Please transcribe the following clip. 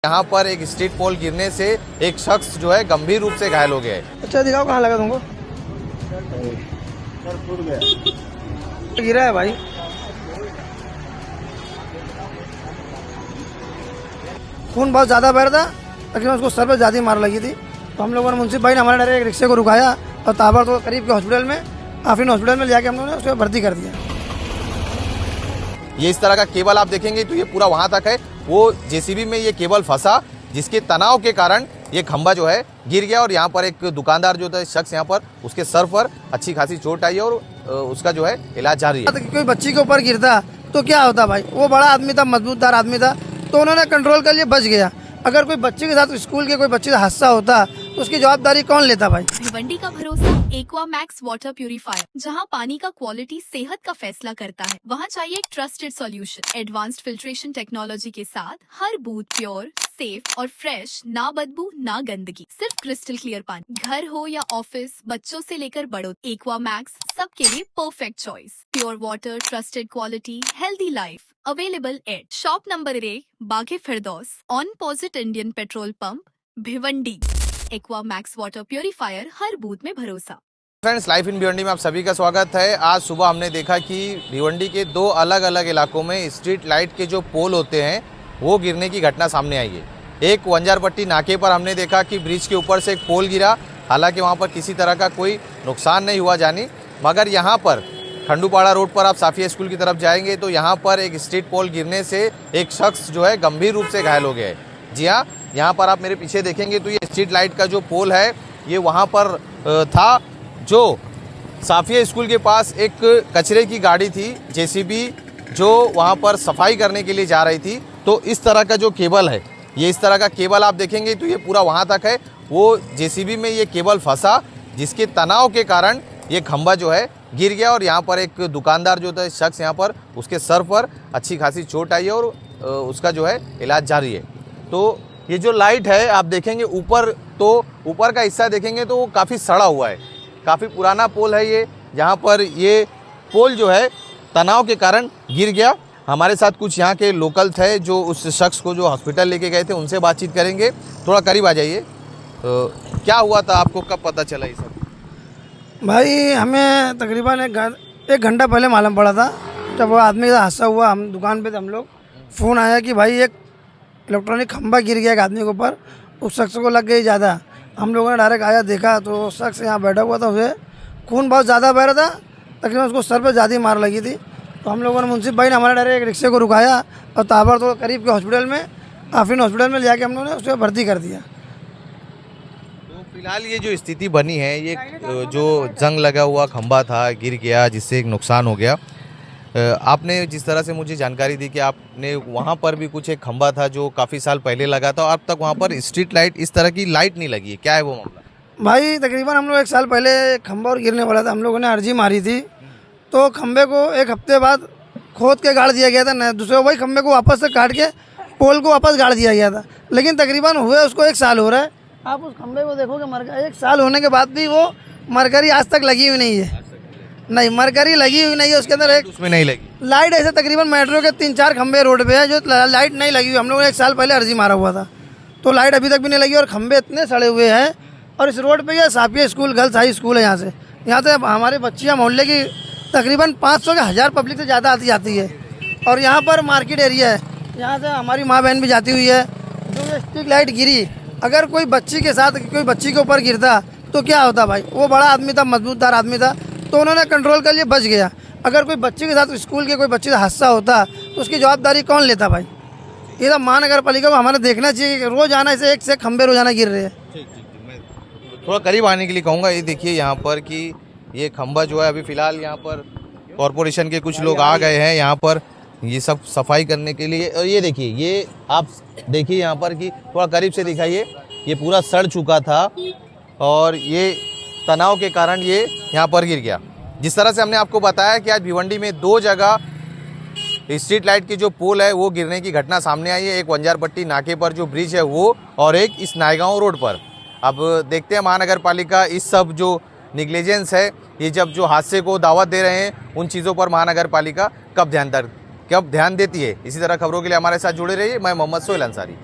यहाँ पर एक स्ट्रीट पोल गिरने से एक शख्स जो है गंभीर रूप से घायल हो गया है। अच्छा दिखाओ कहाँ लगा तुमको? गिरा है भाई। खून बहुत ज्यादा बह रहा था, लेकिन उसको सर पे ज्यादा मार लगी थी। तो हम लोगों ने मुंसिफ भाई ने हमारे डायरेक्ट रिक्शे को रुकाया और ताबड़तोड़ करीब के हॉस्पिटल में, आफरीन हॉस्पिटल में ले जाके हम लोगों ने उसको भर्ती कर दिया। ये इस तरह का केबल आप देखेंगे तो ये पूरा वहां तक है। वो जेसीबी में ये केबल फंसा, जिसके तनाव के कारण ये खंभा जो है गिर गया और यहाँ पर एक दुकानदार जो था शख्स, यहाँ पर उसके सर पर अच्छी खासी चोट आई है और उसका जो है इलाज जारी है। कोई बच्ची के ऊपर गिरता तो क्या होता भाई? वो बड़ा आदमी था, मजबूतदार आदमी था, तो उन्होंने कंट्रोल कर लिया, बच गया। अगर कोई बच्चे के साथ स्कूल के कोई बच्चे का हादसा होता तो उसकी जवाबदारी कौन लेता भाई? भिवंडी का भरोसा एक्वा मैक्स वाटर प्यूरिफायर, जहां पानी का क्वालिटी सेहत का फैसला करता है, वहां चाहिए एक trusted solution. Advanced filtration technology के साथ हर बूथ प्योर, सेफ और फ्रेश, ना बदबू ना गंदगी, सिर्फ क्रिस्टल क्लियर पानी। घर हो या ऑफिस, बच्चों से लेकर बड़ों, एक्वा मैक्स सबके लिए perfect choice. Pure water, trusted quality, healthy life, available at shop number 1, Bage Firdaus, opposite Indian petrol pump, Bhiwandi. Aqua Max water purifier, हर बूथ में भरोसा। फ्रेंड्स, लाइफ इन भिवंडी में आप सभी का स्वागत है। आज सुबह हमने देखा कि भिवंडी के दो अलग अलग इलाकों में स्ट्रीट लाइट के जो पोल होते हैं वो गिरने की घटना सामने आई है। एक वंजारपट्टी नाके पर हमने देखा कि ब्रिज के ऊपर से एक पोल गिरा, हालांकि वहाँ पर किसी तरह का कोई नुकसान नहीं हुआ जानी। मगर यहाँ पर खंडूपाड़ा रोड पर आप साफिया स्कूल की तरफ जाएंगे तो यहाँ पर एक स्ट्रीट पोल गिरने से एक शख्स जो है गंभीर रूप से घायल हो गया है। जी हाँ, यहाँ पर आप मेरे पीछे देखेंगे तो ये स्ट्रीट लाइट का जो पोल है ये वहाँ पर था, जो साफिया स्कूल के पास एक कचरे की गाड़ी थी, जेसीबी, जो वहाँ पर सफाई करने के लिए जा रही थी। तो इस तरह का जो केबल है, ये इस तरह का केबल आप देखेंगे तो ये पूरा वहाँ तक है। वो जेसीबी में ये केबल फंसा, जिसके तनाव के कारण ये खंभा जो है गिर गया और यहाँ पर एक दुकानदार जो था शख्स, यहाँ पर उसके सर पर अच्छी खासी चोट आई है और उसका जो है इलाज जारी है। तो ये जो लाइट है आप देखेंगे ऊपर, तो ऊपर का हिस्सा देखेंगे तो वो काफ़ी सड़ा हुआ है, काफ़ी पुराना पोल है ये। यहाँ पर ये पोल जो है तनाव के कारण गिर गया। हमारे साथ कुछ यहाँ के लोकल थे जो उस शख्स को जो हॉस्पिटल लेके गए थे, उनसे बातचीत करेंगे। थोड़ा करीब आ जाइए। क्या हुआ था, आपको कब पता चला ये सब? भाई हमें तकरीबन एक घंटा पहले मालूम पड़ा था, जब वो आदमी का हादसा हुआ। हम दुकान पे थे, हम लोग, फ़ोन आया कि भाई एक इलेक्ट्रॉनिक खंभा गिर गया एक आदमी के ऊपर, उस शख्स को लग गई ज़्यादा। हम लोगों ने डायरेक्ट आया, देखा तो शख्स यहाँ बैठा हुआ था, उसे खून बहुत ज़्यादा बह रहा था, तकरीबन उसको सर पे ज़्यादा मार लगी थी। तो हम लोगों ने मुंसिफ भाई ने हमारे डायरेक्ट रिक्शे को रुकाया और ताबड़तोड़ करीब के हॉस्पिटल में, आफरीन हॉस्पिटल में ले जाके हम लोगों ने उसको भर्ती कर दिया। तो फिलहाल ये जो स्थिति बनी है, ये जो जंग लगा हुआ खंभा था गिर गया, जिससे एक नुकसान हो गया। आपने जिस तरह से मुझे जानकारी दी कि आपने वहाँ पर भी कुछ एक खंभा था जो काफ़ी साल पहले लगा था, और अब तक वहाँ पर स्ट्रीट लाइट, इस तरह की लाइट नहीं लगी है, क्या है वो मामला? भाई तकरीबन हम लोग एक साल पहले खंभा और गिरने वाला था, हम लोगों ने अर्जी मारी थी, तो खंभे को एक हफ्ते बाद खोद के गाड़ दिया गया था। दूसरे वही खंभे को वापस से काट के पोल को वापस गाड़ दिया गया था। लेकिन तकरीबन हुए उसको एक साल हो रहा है। आप उस खंभे को देखोगे, एक साल होने के बाद भी वो मरकरी आज तक लगी हुई नहीं है। नहीं, मरकरी लगी हुई नहीं है उसके अंदर। एक उसमें नहीं लगी लाइट। ऐसे तकरीबन मेट्रो के 3-4 खंभे रोड पे है जो लाइट नहीं लगी हुई। हम लोगों ने एक साल पहले अर्जी मारा हुआ था, तो लाइट अभी तक भी नहीं लगी और खंभे इतने सड़े हुए हैं। और इस रोड पे ये Safia school, girls high school है। यहाँ से हमारे बच्चियाँ मोहल्ले की तकरीबन 500 के 1000 पब्लिक से ज़्यादा आती जाती है। और यहाँ पर मार्केट एरिया है, यहाँ से हमारी माँ बहन भी जाती हुई है। जो ये स्ट्रीट लाइट गिरी, अगर कोई बच्ची के साथ कोई बच्ची के ऊपर गिरता तो क्या होता भाई? वो बड़ा आदमी था, मजबूतदार आदमी था, तो उन्होंने कंट्रोल कर लिया, बच गया। अगर कोई बच्चे के साथ स्कूल के कोई बच्चे का हादसा होता तो उसकी जवाबदारी कौन लेता भाई? ये तो महानगर पालिका को हमारे देखना चाहिए कि रोज़ाना ऐसे एक से खंभे रोजाना गिर रहे हैं। मैं थोड़ा करीब आने के लिए कहूँगा। ये देखिए यहाँ पर कि ये खंभा जो है, अभी फ़िलहाल यहाँ पर कॉरपोरेशन के कुछ लोग आ गए हैं यहाँ पर ये सब सफाई करने के लिए। और ये देखिए, ये आप देखिए यहाँ पर कि थोड़ा करीब से दिखाइए, ये पूरा सड़ चुका था और ये तनाव के कारण ये यहाँ पर गिर गया। जिस तरह से हमने आपको बताया कि आज भिवंडी में 2 जगह स्ट्रीट लाइट की जो पोल है वो गिरने की घटना सामने आई है। एक वंजारपट्टी नाके पर जो ब्रिज है वो, और एक इस नायगांव रोड पर। अब देखते हैं महानगर पालिका इस सब जो निग्लिजेंस है, ये जब जो हादसे को दावत दे रहे हैं, उन चीज़ों पर महानगर पालिका कब ध्यान देती है। इसी तरह खबरों के लिए हमारे साथ जुड़े रहिए। मैं मोहम्मद सोहेल अंसारी।